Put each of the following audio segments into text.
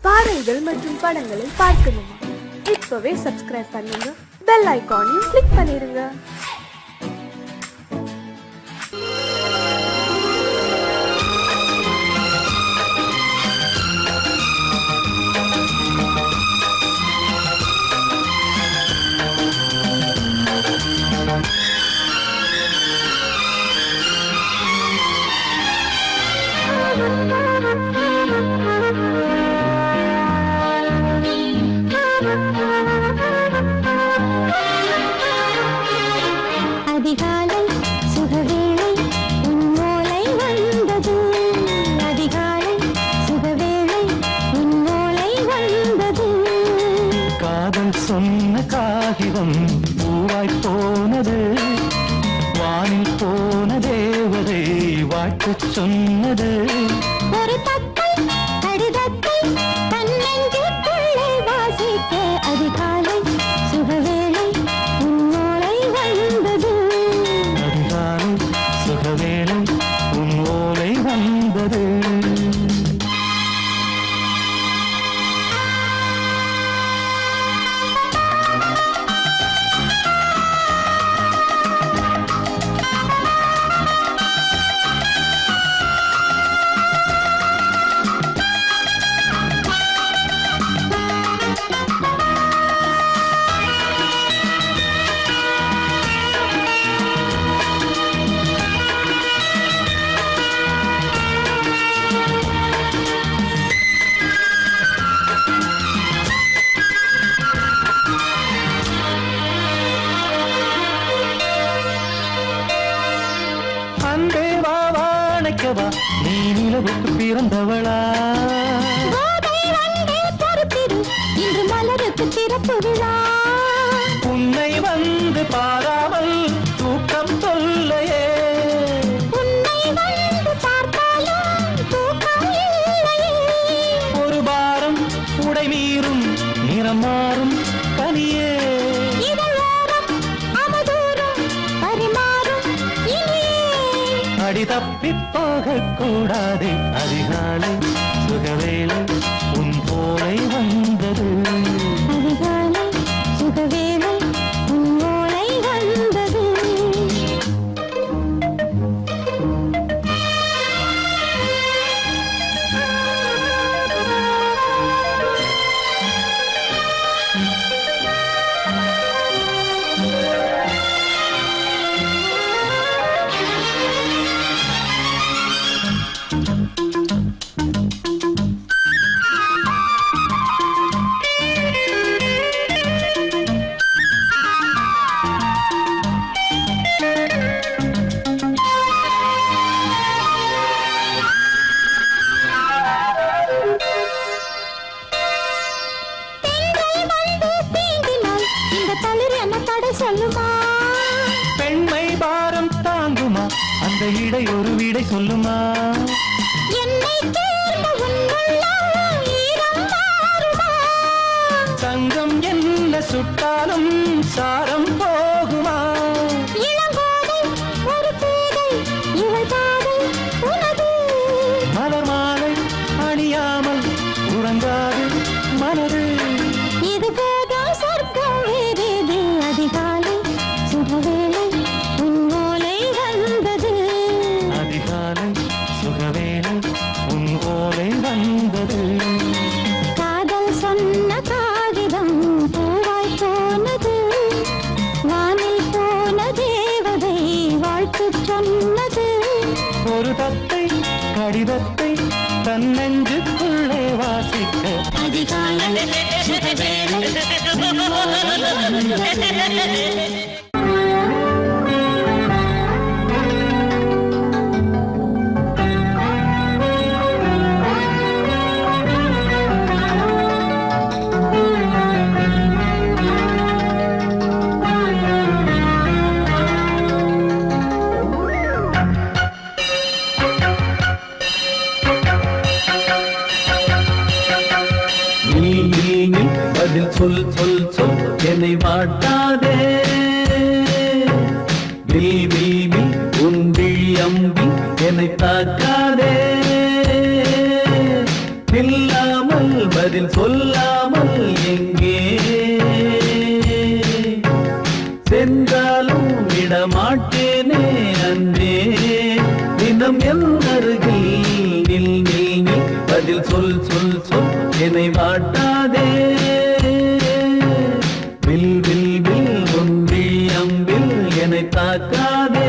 பாடல்கள் மற்றும் படங்களை பார்க்கணுமா? இப்பவே சப்ஸ்கிரைப் பண்ணுங்க, பெல் ஐகானையும் கிளிக் பண்ணிருங்க. அதிகாலை சுகவேளை உன்னோலை வந்தது, அதிகாலை சுகவேளை உன்னோலை வந்தது. காதல் சொன்ன காகிதம் பூவாய் போனது, வானில் போன தேவதை வாழ்த்து சொன்னது. ஒரு தத்தை கடிதத்தை தன்னெஞ்சுக்குள்ளே வாசிக்க, அதிகாலை சுகவேளை உன்னோலை வந்தது, அதிகாலை சுகவேளை உன் ஓலை வந்தது. அன்பே வா வாழைக்கவா, நீ நிலவுக்கு பிறந்தவளா? கோதை வந்தே பொறுத்திரு, இன்று மலருக்கு திறப்பு விழா. உன்னை வந்து பாராமல் தூக்கம் சொல்லையே, உன்னை வந்து பார்த்தாலும் தூக்கம் இல்லையே. ஒரு பாரம் உடை மீறும் நிறம் மாறும் கனியே. இதழோரம் அவதூறும் பரிமாறும் இனியே. அடி தப்பி போகக் கூடாது, அதிகாலை சுகவேளை உன் போலை வந்தது, அதிகாலை சுகவேளை உன்னோலை வந்தது. பெண்கள் வந்து தீண்டினால் இந்த தளிர் என்ன தடை சொல்லுமா? பெண்மை பாரம் தாங்குமா, அந்த இடை ஒரு விடை சொல்லுமா? என்னை தேர்ந்த உன் உள்ளம் ஈரம் மாறுமா? தங்கம் என்ன சுட்டாலும் சாரம் போகுமா? இளங்கோதை ஒரு பேதை, இவள் பாதை உனது. மலர் மாலை அணியாமல் உறங்காது மனது. இது போதும் சொர்க்கம் வேறேது, அதிகாலை சுகவேளை உன்னோலை வந்தது, அதிகாலை சுகவேளை உன் ஓலை வந்தது. காதல் சொன்ன காகிதம் பூவாய் போனது, வானில் போன தேவதை வாழ்த்து சொன்னது. ஒரு தத்தை கடிதத்தை தன்னெஞ்சுக்குள்ளே வாசிக்க, அதிகாலை சுகவேளை உன்னோலை வந்தது. நீ பதில் சொல் சொல் சொல், என்னை வாட்டாதே. வில் உன் விழி அம்பி என்னை தாக்காதே. இல்லாமல் பதில் பதில் சொல்லாமல் எங்கே சென்றாலும் விடமாட்டேனே அன்பே தினம் என் அருகில் நில் நில் நில் பதில் சொல் சொல் சொல் என்னை வாட்டாதே வில் வில் வில் ஒன்றி அம்பில் என்னை தாக்காதே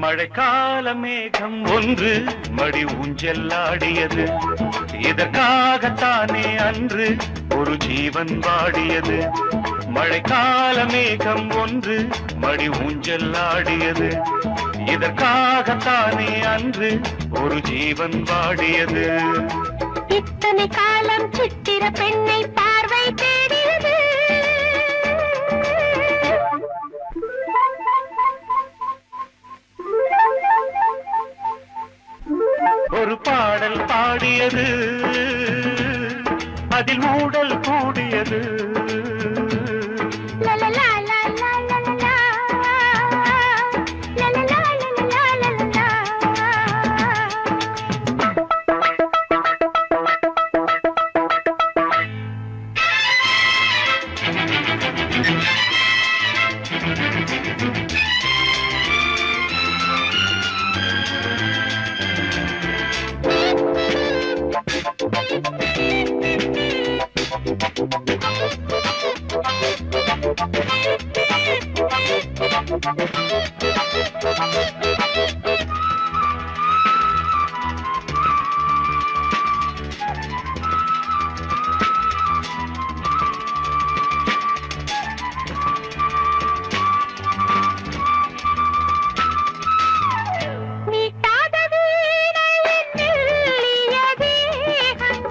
மழைக்கால மேகம் ஒன்று மடி ஊஞ்செல்லாடியது. இதற்காகத்தானே அன்று ஒரு ஜீவன் வாடியது. மழைக்கால மேகம் ஒன்று மடி ஊஞ்சல் ஆடியது. இதற்காகத்தானே அன்று ஒரு ஜீவன் வாடியது. இத்தனை காலம் சித்திர பெண்ணை பார்வை தேடியது. ஒரு பாடல் பாடியது, அதில் மூடல் கூடியது. லலலா லலலா லலலா, லலலா லலலா லலலா. நீட்டாத வீணையின் மெல்லிய தேகம்,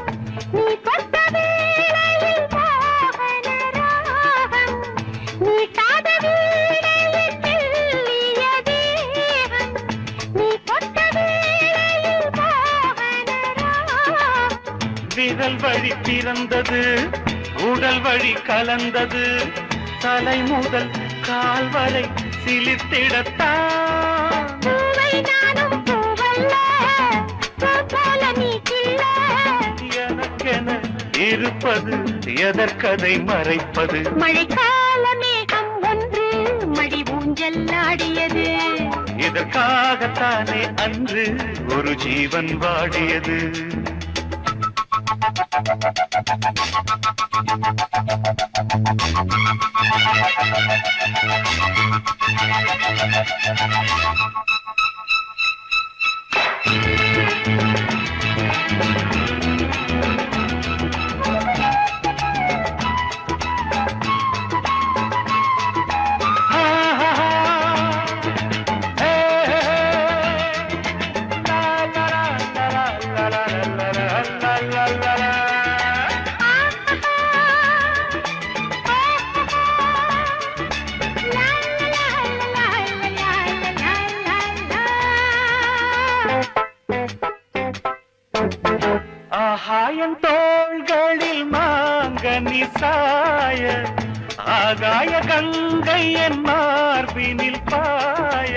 நீ தொட்ட வேளையில் மோகன ராகம். நீட்டாத வீணையின் மெல்லிய தேகம், நீ தொட்ட வேளையில் மோகன ராகம். விரல் வழி பிறந்தது, உடல் வழி கலந்தது. தலை முதல் கால் வரை சிலிர்த்திடத்தான். பூவை நானும் பூவல்ல, பூ போல நீ கிள்ள. எனக்கென இருப்பது எதற்கதை மறைப்பது. மழைக்கால மேகம் ஒன்று மடி ஊஞ்சல் ஆடியது. இதற்காகத்தானே அன்று ஒரு ஜீவன் வாடியது. ஆகாயன் தோள்களில் மாங்கனி சாய, ஆகாய கங்கை என் மார்பினில் பாய.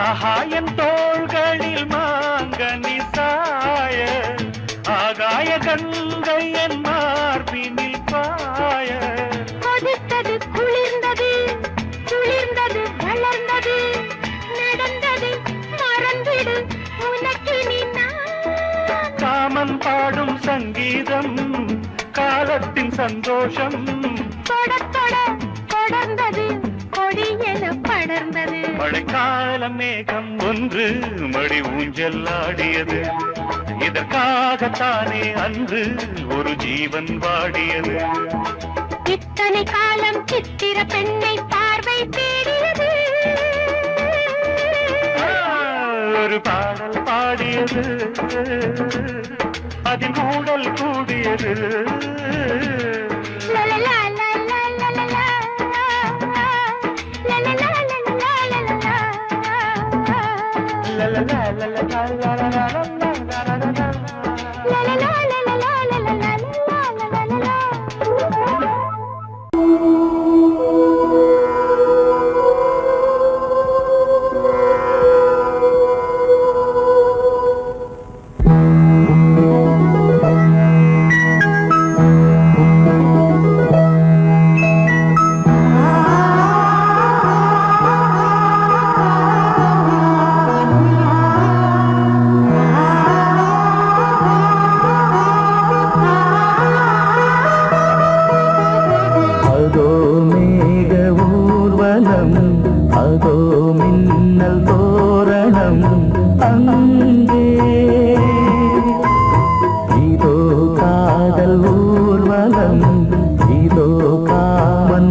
ஆகாயன் தோள்களில் மாங்கனி சாய, ஆகாய கங்கை என் மார்பினில் பாய. கொதித்தது குளிர்ந்தது, குளிர்ந்தது வளர்ந்தது, நடந்தது மறந்திடு உனக்கினி நான். காமன் பாடும் சங்கீதம், காலத்தின் சந்தோஷம். தொட தொட தொடர்ந்தது, கொடி என படர்ந்தது. மழைக்கால மேகம் ஒன்று மடி ஊஞ்சல் ஆடியது. இதற்காகத்தானே அன்று ஒரு ஜீவன் வாடியது. இத்தனை காலம் சித்திர பெண்ணை பார்வை தேடியது. ஒரு பாடல் பாடியது, அதில் மூடல் கூடியது. லலலா லலலா லலலா, லலலா லலலா லலலா. லலலா லலலா லலலா லலலா. லலலா லலலா லலலா லலலா. காதல் ஊர்வலம் இதோ காமன்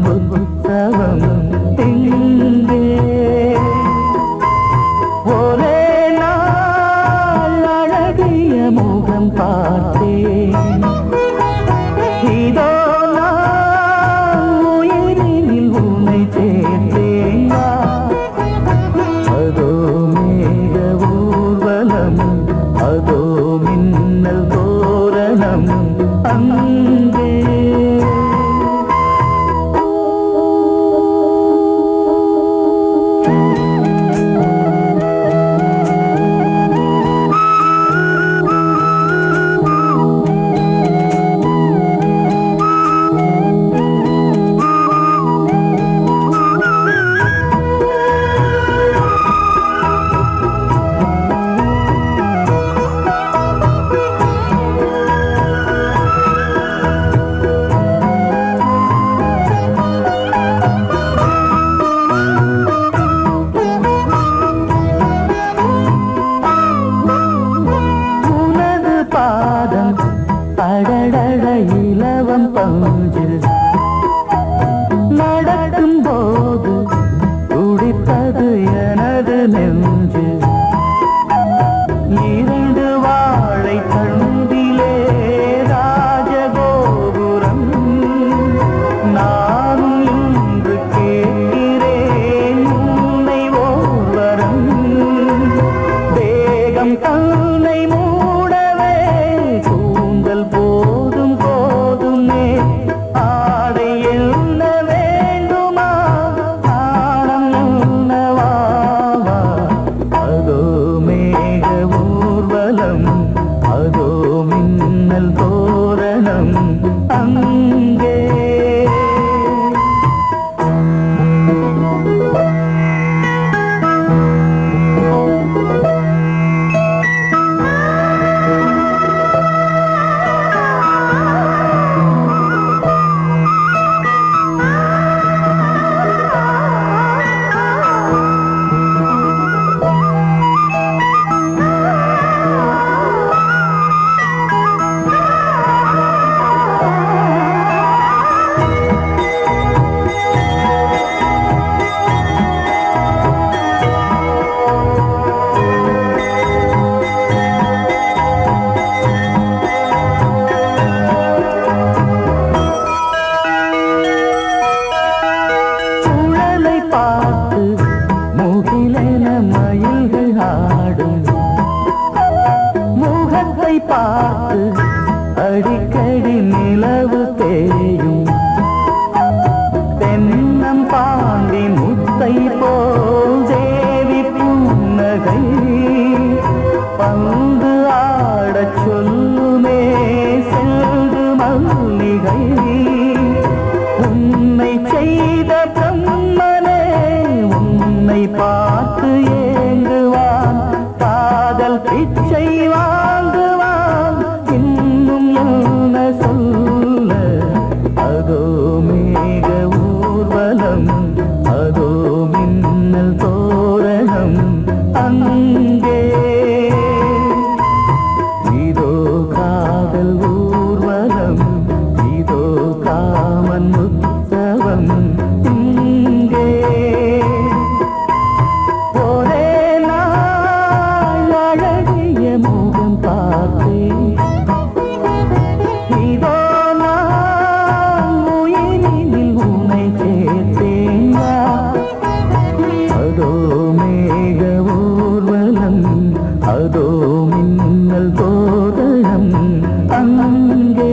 மின்னல் தோரணம் அங்கே இதோ காதல் ஊர்வலம் இதோ காமன் உற்சவம் இங்கே ஒரே நாள் அழகிய முகம் பார்த்தேன் இதோ நான் உயிரினில் உன்னை சேர்த்தேன் அதோ மேக ஊர்வலம் அதோ மின்னல் தோரணம் அங்கே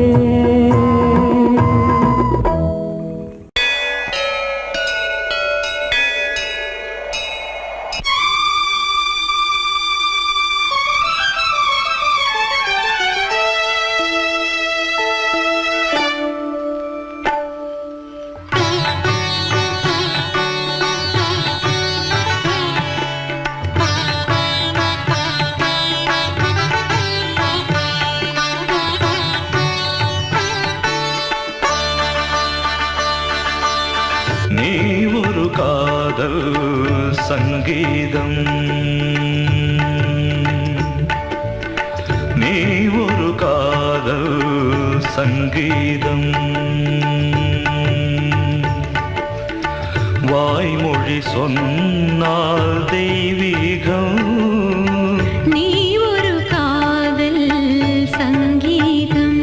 நீ ஒரு காதல் சங்கீதம் நீ ஒரு காதல் சங்கீதம் வாய்மொழி சொன்னால் தெய்வீகம் நீ ஒரு காதல் சங்கீதம்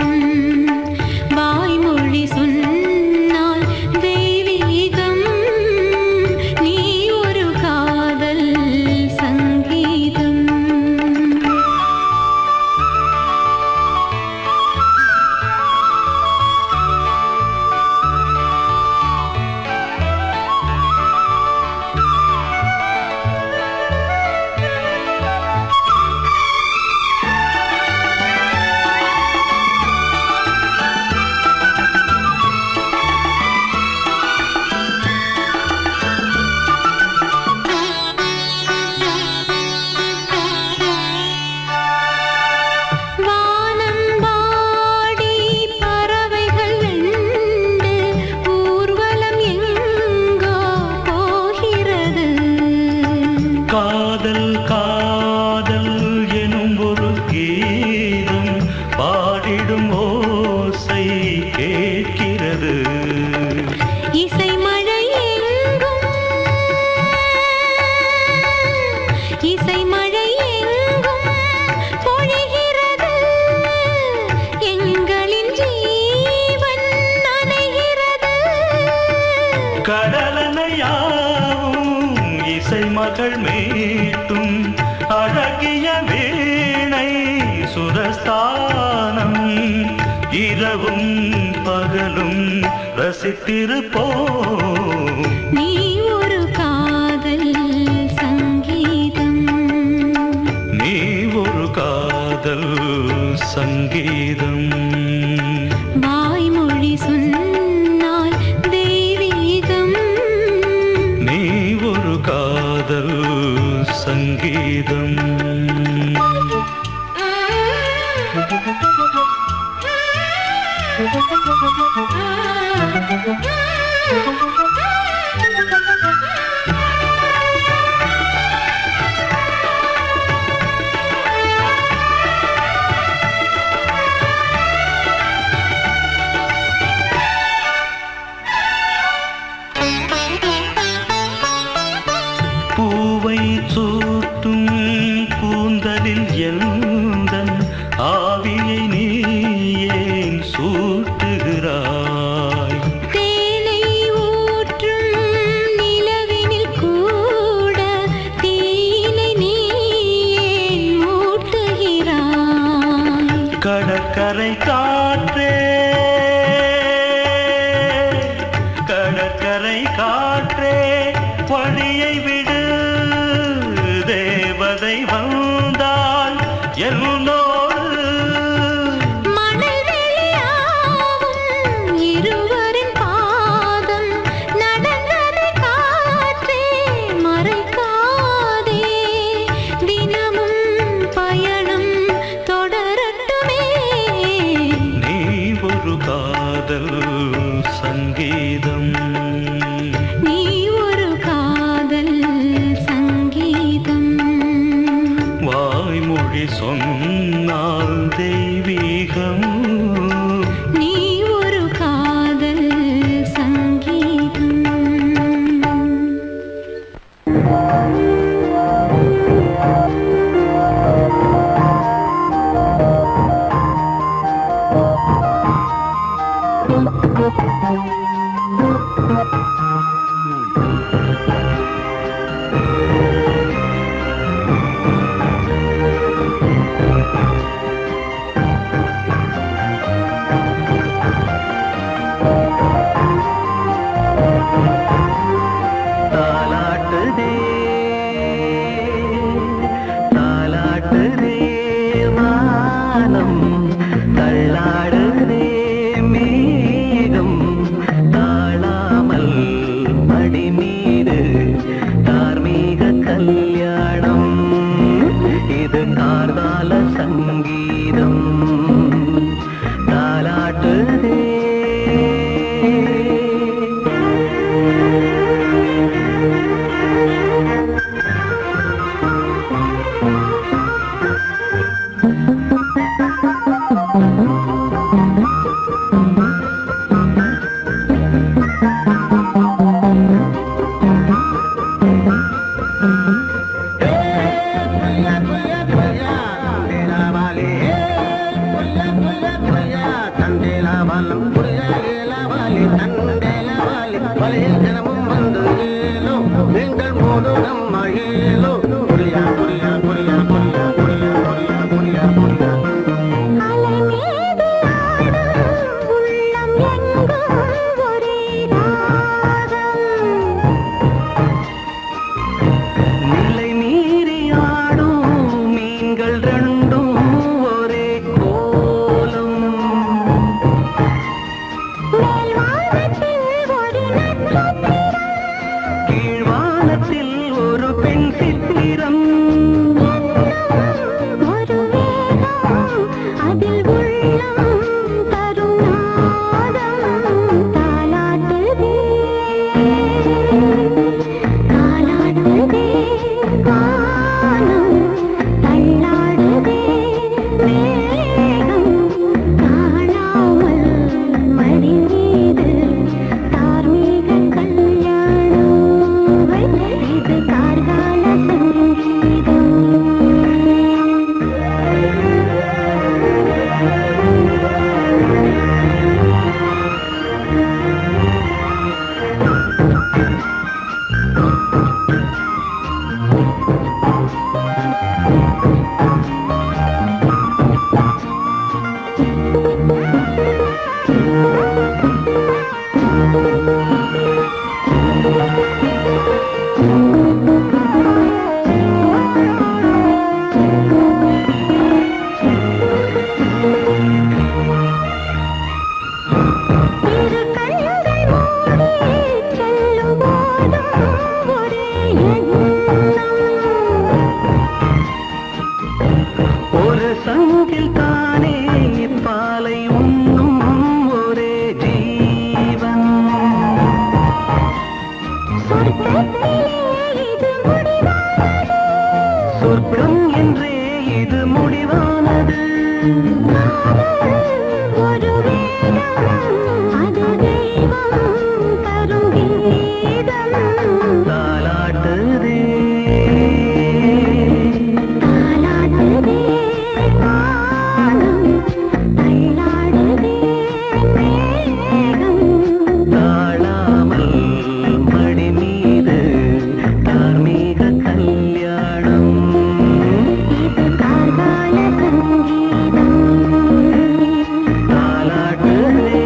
வாய்மொழி சொன்னால் தெய்வீகம் நீ ஒரு காதல் சங்கீதம் வானம்பாடி பறவைகள் வெண்டு ஊர்வலம் எங்கோ போகிறது காதல் காதல் எனும் ஒரு கீதம் பாடிடும் ஓசை கேட்கிறது இசை மழை எங்கும் இசை மழை எங்கும் பொழிகிறது எங்களின் ஜீவன் நனைகிறது கடலனையாவும் இசை மகள் மீட்டும் அழகிய வீணை சுரஸ்தானம் இரவும் பகலும் ரசித்திருப்போம் நீ ஒரு காதல் சங்கீதம் நீ ஒரு காதல் சங்கீதம் வாய்மொழி சொன்னால் தெய்வீகம் நீ ஒரு காதல் சங்கீதம் பூவை சூட்டும் கூந்தலில் எந்தன் ஆவியை நீ ஏன் சூட்டுகிறாய் தேனை ஊற்றும் நிலவினில் கூட தீனை நீ ஏன் மூட்டுகிறாய் கடற்கரை காற்றே கடற்கரை காற்றே வழியை விடு தேவதை வந்தால் என்னோடு மணல் வெளியாகும் இருவரின் பாதம் நடந்ததை காற்றே மறைக்காதே தினமும் பயணம் தொடரட்டுமே நீ ஒரு காதல் சங்கீதம் நீ ஒரு காதல் சொன்னால் தெய்வீகம் நீ ஒரு காதல் சங்கீதம். தாலாட்டுதே தாலாட்டுதே வானம் தள்ளாடுதே மேகம் தாழாமல் மடி மீது தார்மீக கல்யாணம் இது கார்கால சங்கீதம் தாலாட்டுதே நிலை மீறி ஆடும் மீன்கள் ரெண்டும் ஒரே கோலம் கீழ்வானத்தில் ஒரு பெண் சித்திரம் அதில் உள்ளம் தரும் நாதம் தாலாட்டுதே தாலாட்டுதே வானம் தள்ளாடுதே மேகம் காணாமல் மடி மீது தார்மீக கல்யாணம் இது கார்கால சங்கீதம். இரு கண்கள் மூடி செல்லும் போதும் ஒரே எண்ணம். ஒரு சங்கில் தானே பாலை உண்ணும் ஒரே ஜீவன் சொர்க்கத்திலே இது முடிவானது. சொர்க்கம் என்றே இது முடிவானது ஒரு வேதம் அது தெய்வம் தரும் கீதம் தாலாட்டுதே தாலாட்டுதே வானம் தள்ளாடுதே மேகம் தாழாமல் மடி மீது தார்மீக கல்யாணம் இது கார்கால சங்கீதம். தாலாட்டுதே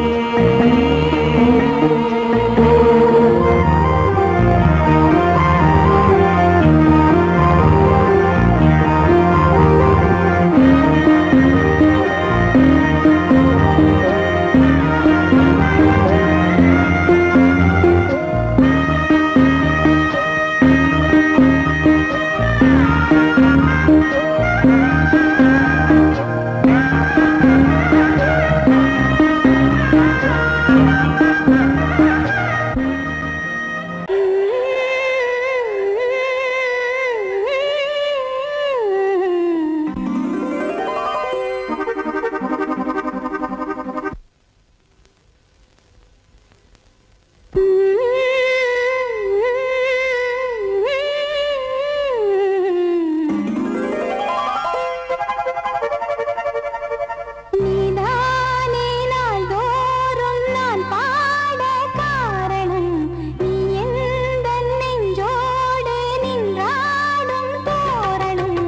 நீதானே நாள்தோறும் நான் பாட காரணம், நீ எந்தன் நெஞ்சோடு நின்றாடும் தோரணம்.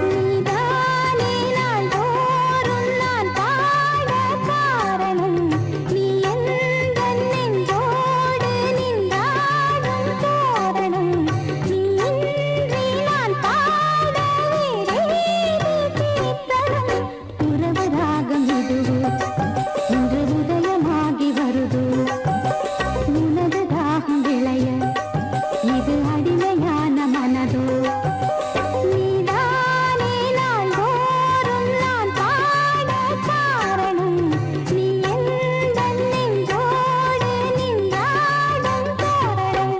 நீதானே நாள்தோறும் நான் பாட காரணம், நீ எந்தன் நெஞ்சோடு நின்றாடும் தோரணம். நீ இன்றி நான் பாட வேறேது கீர்த்தனம். உறவு ராகம் இதுவோ இன்று உதயமாகி வருதோ, உனது தாகம் விளைய இது அடிமையான மனதோ. நீதானே நாள்தோறும் நான் பாட காரணம், நீ எந்தன் நெஞ்சோடு நின்றாடும் தோரணம்.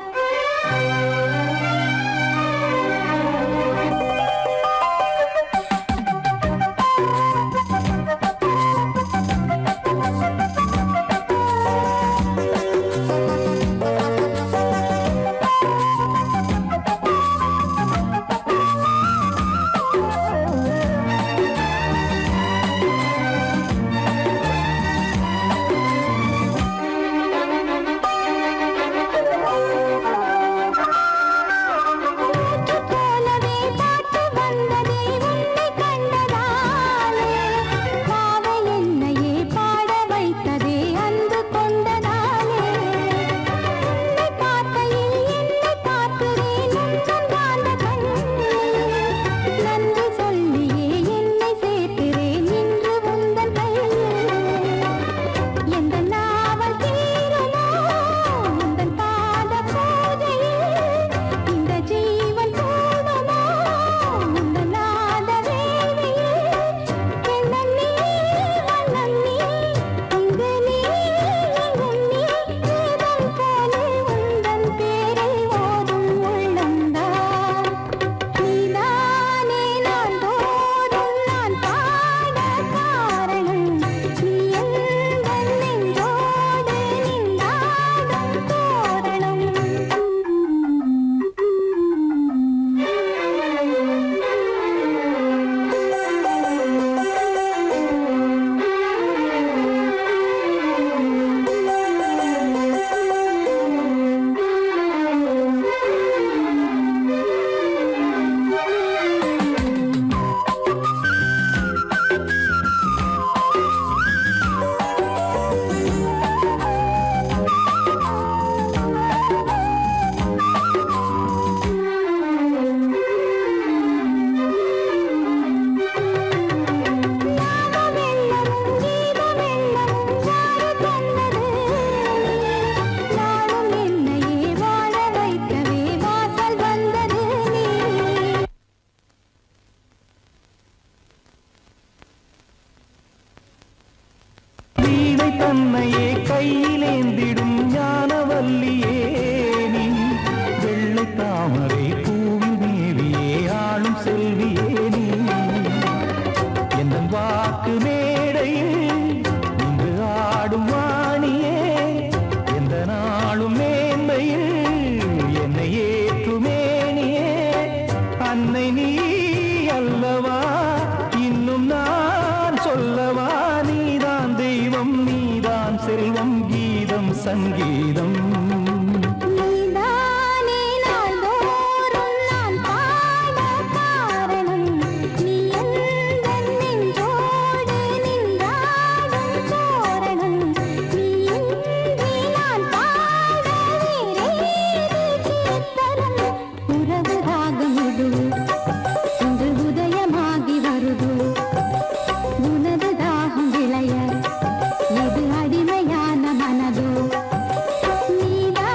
போலவே பாட்டு வந்ததே உன்னை கண்டதாலே, பாவை என்னையே பாட வைத்ததே அன்பு கொண்டதாலே. உன்னை பார்க்கையில் என்னை பார்க்கிறேன் உந்தன் காந்த கண்ணில், நன்றி சொல்லியே என்னை சேர்க்கிறேன் இன்று உந்தன் கையில். எந்த நாவல் தீருமோ உந்தன் பாத பூஜையில், இந்த ஜீவன் போடுமோ உந்தன் நாத வேள்வியில். எண்ணம் நீ வண்ணம் நீ இங்கு நீ எங்கும் நீ, வேதம் போலே உந்தன் பேரை ஓதும் உள்ளம்தான். நீதானே நாள்தோறும் நான் பாட காரணம், நீ எந்தன் நெஞ்சோடு நின்றாடும் தோரணம். ஞானமெல்லமும் கீதமெல்லமும் யாரு தந்தது? நாளும் என்னையே வாழ வைக்கவே வாசல் வந்தது நீ. வீணை தன்னையே கையிலேந்திடும் ஞானவல்லியே நீ, வெள்ளை தாமரை பூவில் மேவியே ஆளும் செல்வியே நீ. எந்தன் வாக்கு மேடையில் இன்று ஆடும் வாணியே, எந்த நாளும் மேன்மையில் என்னை ஏற்றுமேனியே. அன்னை நீ அல்லவா இன்னும் நான் சொல்லவா, நீதான் தெய்வம் நீதான் செல்வம் கீதம் சங்கீதம். நீதானே நாள்தோறும் நான் பாட காரணம், நீ எந்தன் நெஞ்சோடு நின்றாடும் தோரணம். நீ இன்றி நான் பாட வேறேது கீர்த்தனம். உறவு ராகம் இதுவோ இன்று உதயமாகி வருதோ, உனது தாகம் விளைய இது அடிமையான மனதோ. நீதான்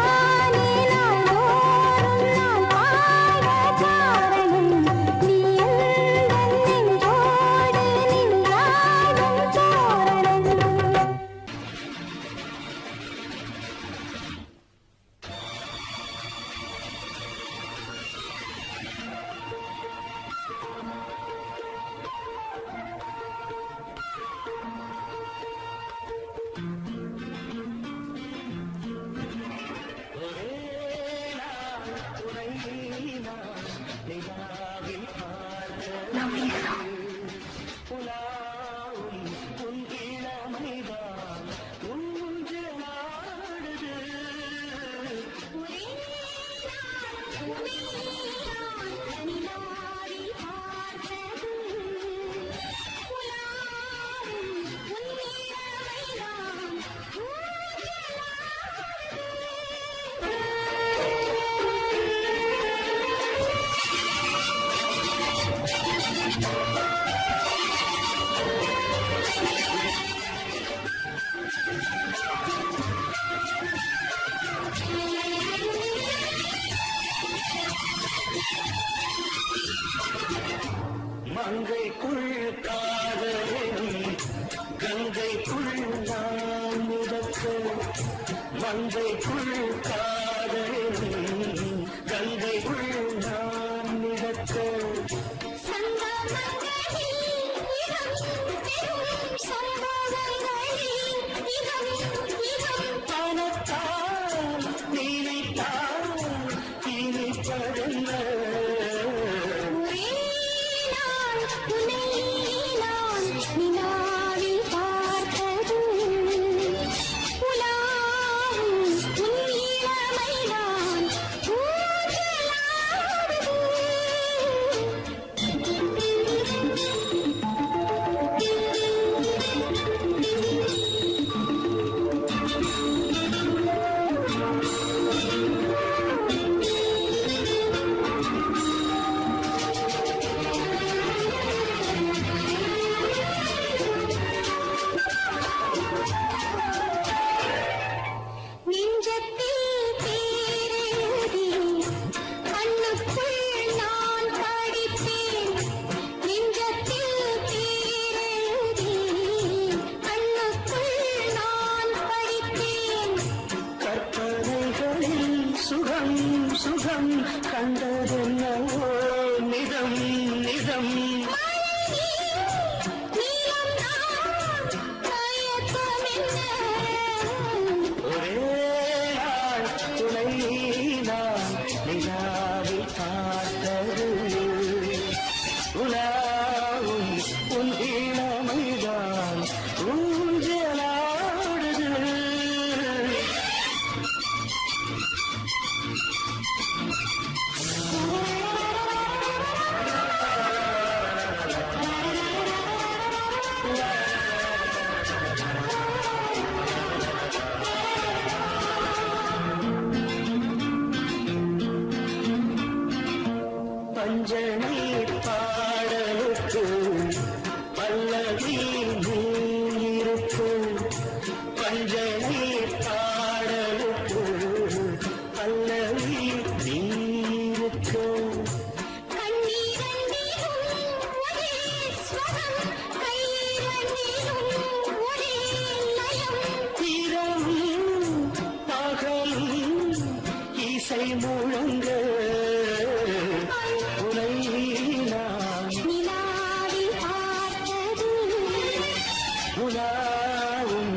மங்கைக்குள் காதலின் கங்கைக்குள் நான் மிதக்க பணத்தால் நினைத்தால் இனிப்பதென்ன சுகம் சுகம் கண்டதென்னவோ நிதம் நிதம் ஒரே நாள் துணை நான் நிலாவில் பார்த்தது உலாவும் உன் இளமைதான் ஊஞ்சலாடுது பஞ்சனை பாடலுக்கு பல்லவி நீருக்கு பஞ்சனை பாடலுக்கு பல்லவி நீருக்கு இரவும் பகலும் இசை முழங்க உனை நான் உலாவும்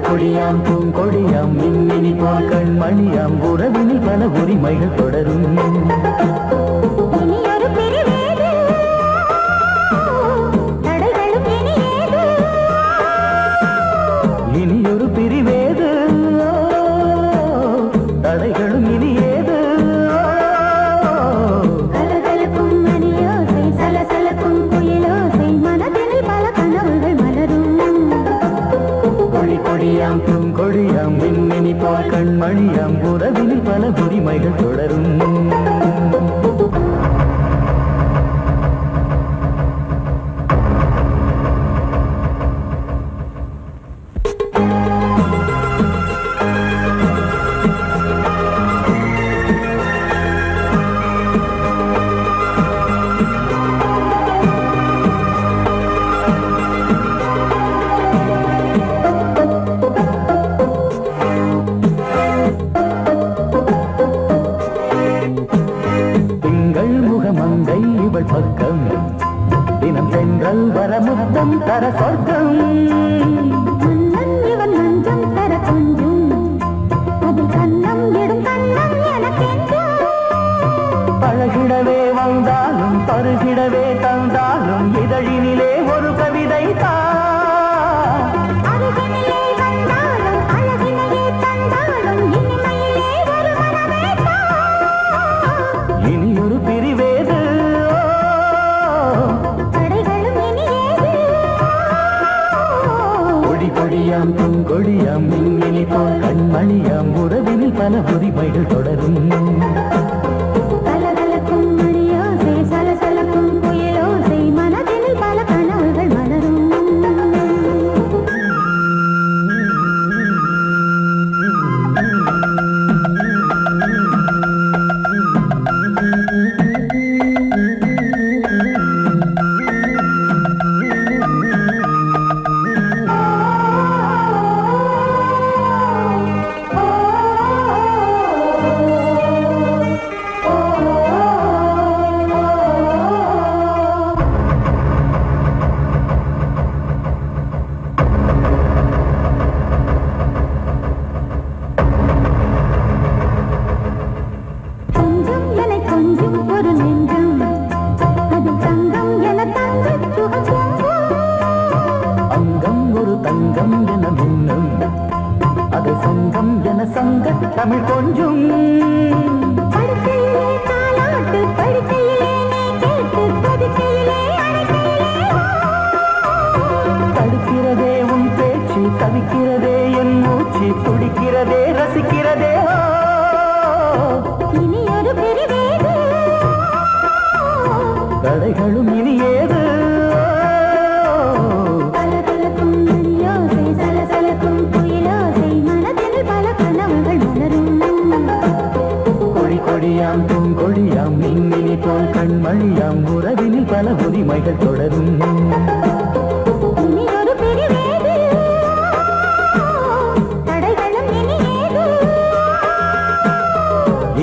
கொடியாம் பூங்கொடியாம் மின்மினி போல் கண்மணியாம் உறவினில் பல உரிமைகள் தொடரும் இனியொரு பிரிவேது தடைகளும் இனியேது கொடியாம் பூங்கொடியாம் மின்மினி போல் கண்மணியாம் உறவினில் பல உரிமைகள் தொடரும் முத்தம் தர சொர்க்கம் மன்னன் இவன் மஞ்சம் தர கொஞ்சும் அதில் கண்ணம் இடும் கண்ணம் எனக்கென்றும் பழகிடவே வந்தாலும் பருகிடவே தந்தாலும் இதழினிலே ஒரு கவிதை அருகினிலே வந்தாலும் அழகினையே தந்தாலும் இனிமையிலே ஒரு மனமே இனி ஒரு பிரிவேது தடைகளும் இனியேது கொடி கொடியாம் பூங்கொடியாம் மின்மினி போல் கண்மணியாம் உறவினில் பல உரிமைகள் தொடரும் கலகலக்கும் மணியோசை சலசலக்கும் புயலோசை மனதினில் பல கனவுகள் மலரும் கொஞ்சம் என கொஞ்சம் ஒரு நெஞ்சம் அது தங்கம் என தங்கச் சுகம் அங்கம் ஒரு தங்கம் என மின்னும் அது சங்கம் என சங்க தமிழ் கொஞ்சும் படுக்கையிலே தாலாட்டு படுக்கையிலே நீ கேட்டு படுக்கையிலே அழைக்கையிலே தடுக்கிறதே உன் பேச்சு தவிக்கிறதே என் மூச்சு துடிக்கிறதே ரசிக்கிறதே இனி ஒரு பிரிவேது தடைகளும் இனி ஏது கலகலக்கும் மணியோசை சலசலக்கும் புயலோசை மனதில் பல கனவுகள் மலரும் கொடி கொடியாம் பூங்கொடியாம் மின்மினி போல் கண்மணியாம் உறவினில் பல உரிமைகள் தொடரும் இனி ஒரு பிரிவேது தடைகளும் இனியேது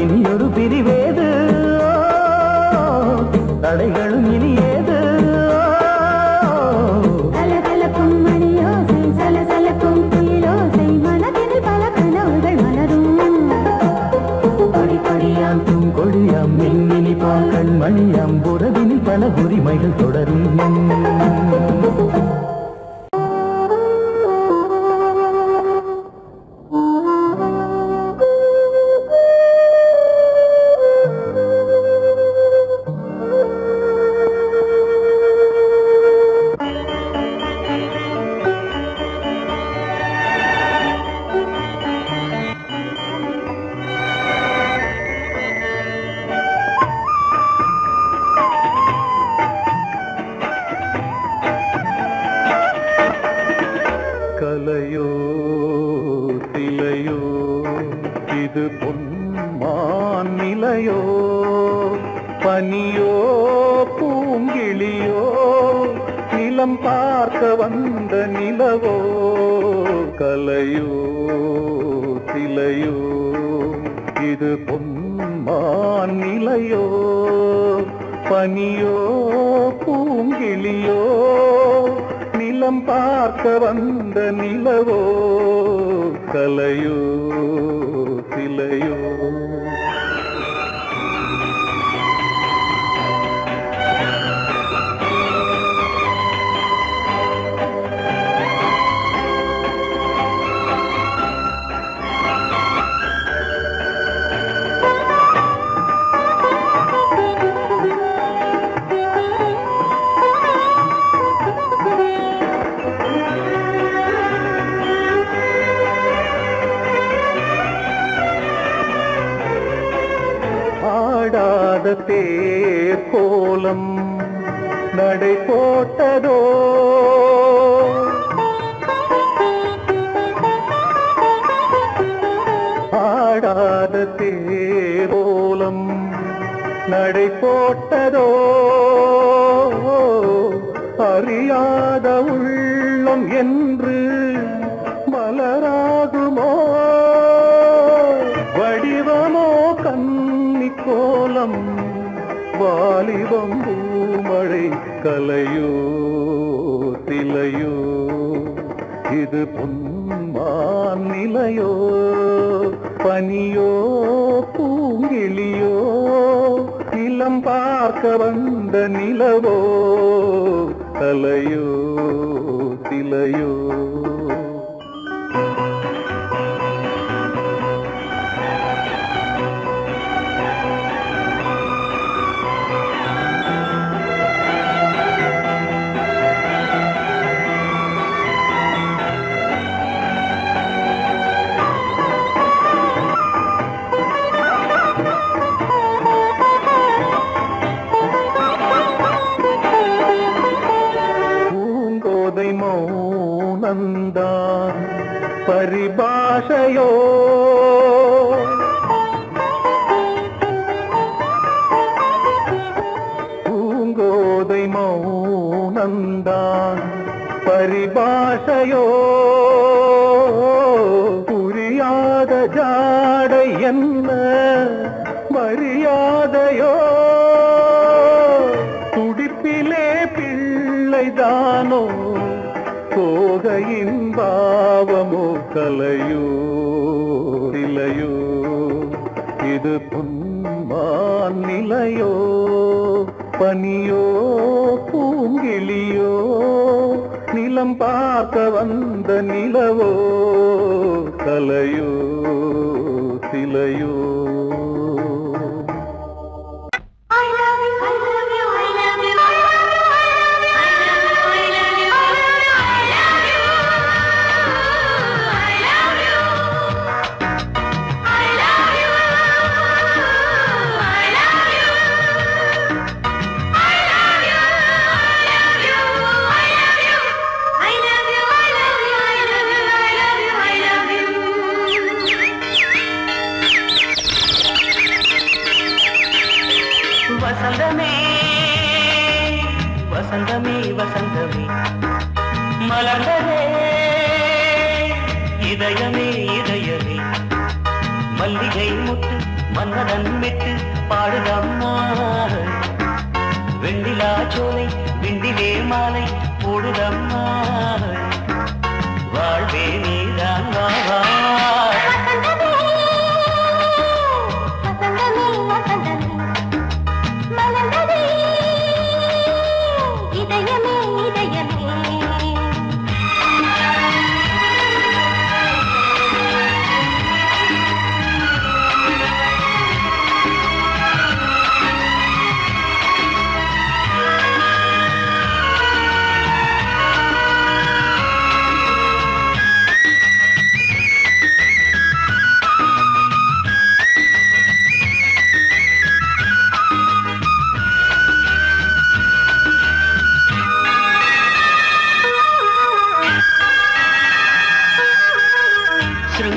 இனி ஒரு பிரிவேது தடைகளும் இனி ஏது கலகலக்கும் மணியோசை சலசலக்கும் புயலோசை மனதில் பல கனவுகள் மலரும் கொடி கொடியாம் பூங்கொடியாம் மின்மினி போல் கண்மணியாம் உறவினில் பல உரிமைகள் தொடரும் கலையோ சிலையோ இது பொன்மான் நிலையோ பனியோ பூங்கிளியோ நிலம் பார்க்க வந்த நிலவோ கலையோ சிலையோ இது பொன்மான் நிலையோ பனியோ பூங்கிளியோ நிலம் பார்க்க வந்த நிலவோ கலையோ சிலையோ ஆடாத தேர் கோலம் நடை போட்டதோ ஆடாத தேர் கோலம் நடை போட்டதோ அறியாத உள்ளம் என்று மலராகுமோ வடிவமோ கன்னி கோலம் வாலிபம் பூமழை கலையோ சிலையோ இது பொன்மான் நிலையோ பனியோ பூங்கிளியோ நிலம் பார்க்க வந்த நிலவோ கலையோ சிலையோ மௌனந்தான் பரிபாஷையோ பூங்கோதை மௌனந்தான் பரிபாஷையோ புரியாத ஜாடை என்ன மரியாதையோ துடிப்பிலே பிள்ளைதானோ கோகையின் பாவமோ கலையோ இலையோ இது பொன்மான் நிலையோ பனியோ பூங்கிளியோ நிலம் பார்க்க வந்த நிலவோ கலையோ சிலையோ வசந்தமே வசந்தமே வசந்தமே மலர்ந்ததே இதயமே இதயமே மல்லிகை முட்டு மன்னதன் விட்டு பாடுதம்மா வெண்ணிலா சோலை விண்டிலே மாலை போடுதம்மா வாழ்வே நீதான் வா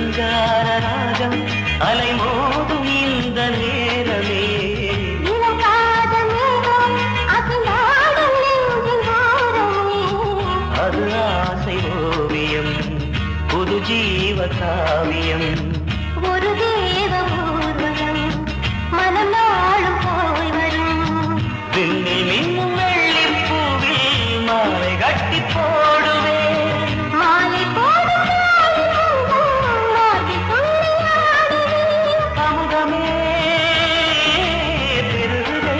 சிருங்காரராஜம் அலைமோதும் இந்த நேரமே அது ஆசை ஓவியம் புது ஜீவ காவியம் ஒரு தேவ ஊர்வலம் மனம் நாளும் போய் வரும் விண்ணில் மின்னும் வெள்ளிப் பூவில் மாலை கட்டி போடுவேன் மாலை போடும் அமுதமே பெருகுதே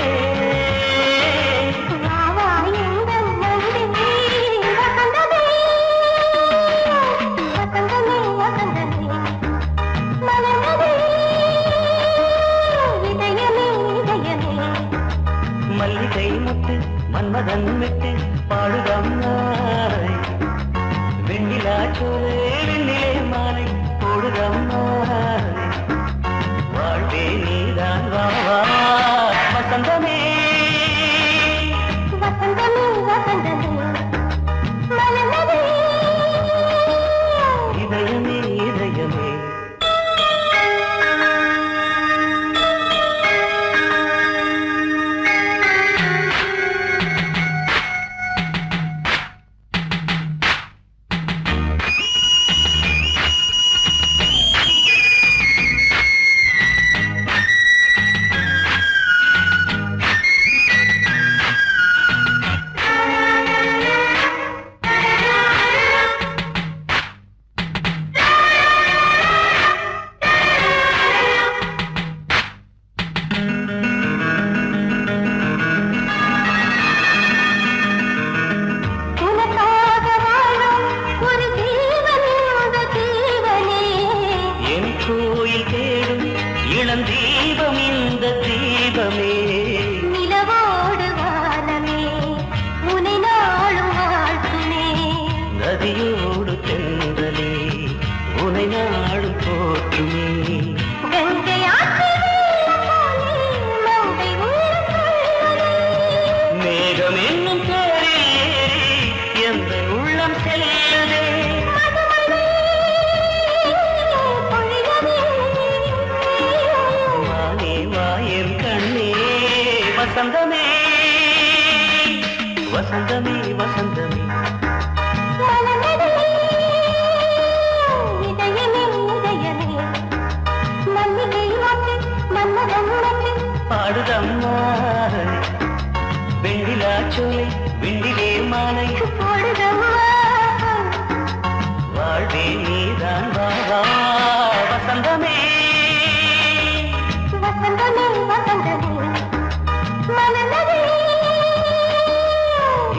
மல்லிகை முட்டு மன்மதன் விட்டு பாடுதம்மாய் வெண்ணிலா சோலை வெண்ணிலே மாலை போடுதம்மாய் வாழ்வே நீதான் வா வசந்தமே இதயமே இதயமே தெய்வமே நிலவோடு வானமே உனை நாளும் வாழ்த்துமே நதியோடு தென்றலே உனை நாடும் போற்றுமே கங்கை ஆற்றில் மங்கை உள்ளம் மேகம் என்னும் பேரில் ஏறி எந்த உள்ளம் செல்லதே வானே வாயன் கண்ணே வசந்தமே வசந்தமே வசந்தமே பாடுதம்மா வெண்ணிலா சோலை விண்டிலே மாலை வாழ்வே நீதான் வா வசந்தமே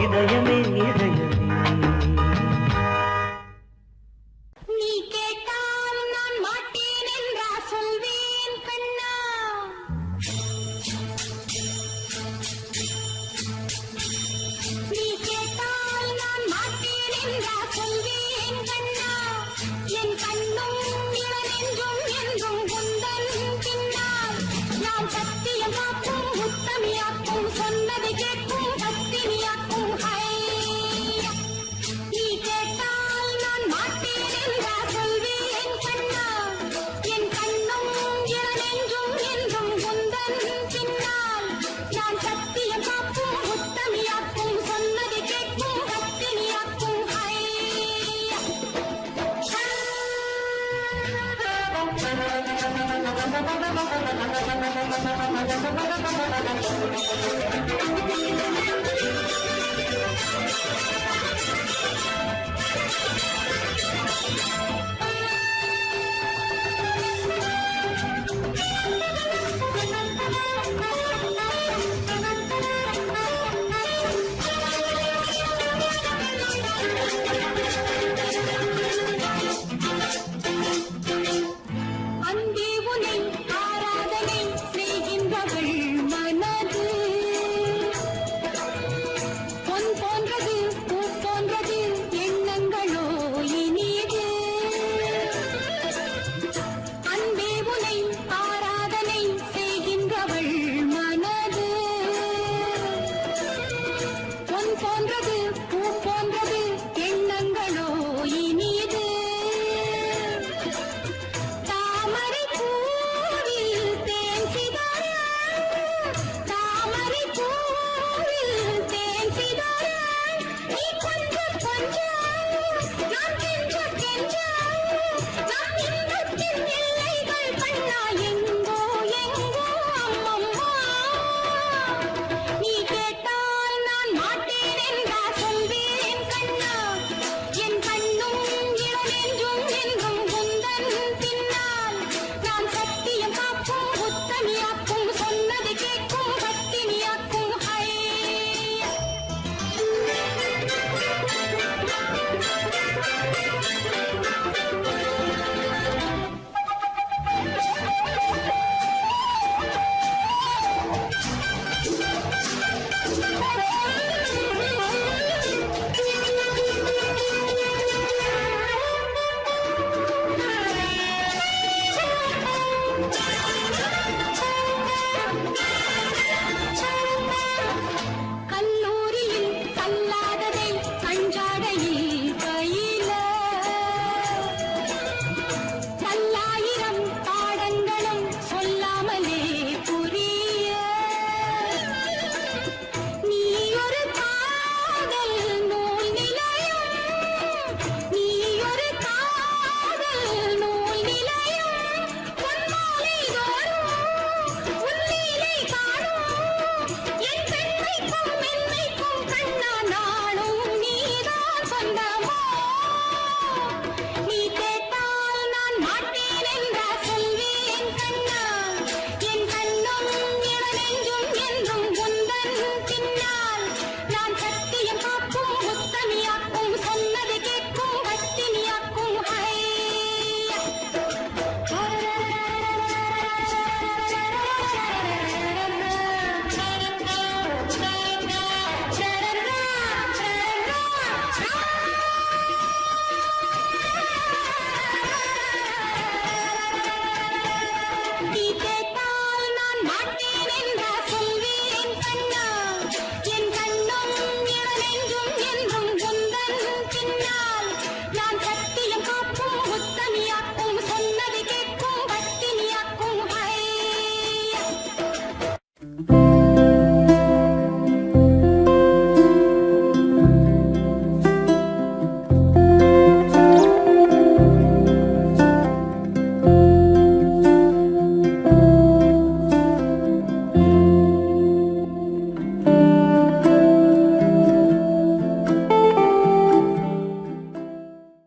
இதயமே இதயமே நீ கேட்டால் நான் மாட்டேன் என்றா சொல்வேன் கண்ணா நீ கேட்டால் நான் மாட்டேன் என்றா சொல்வேன் கண்ணா என் கண்ணும் இளநெஞ்சும் என்றும் குந்தன் பின்னால் நான் சத்தியம் காக்கும் உத்தமியாக்கும் சொன்னதை கேட்கும் பத்தினியாக்கும் ஹையா நீ கேட்டால் நான் மாட்டேன் என்றா சொல்வேன் கண்ணா என் கண்ணும் இளநெஞ்சும் என்றும் குந்தன் பின்னால் நான் சத்தியம் காக்கும் உத்தமியாக்கும் சொன்னதை கேட்கும் பத்தினியாக்கும் ஹையா அன்பே உனை ஆராதனை செய்கின்றவள் மனது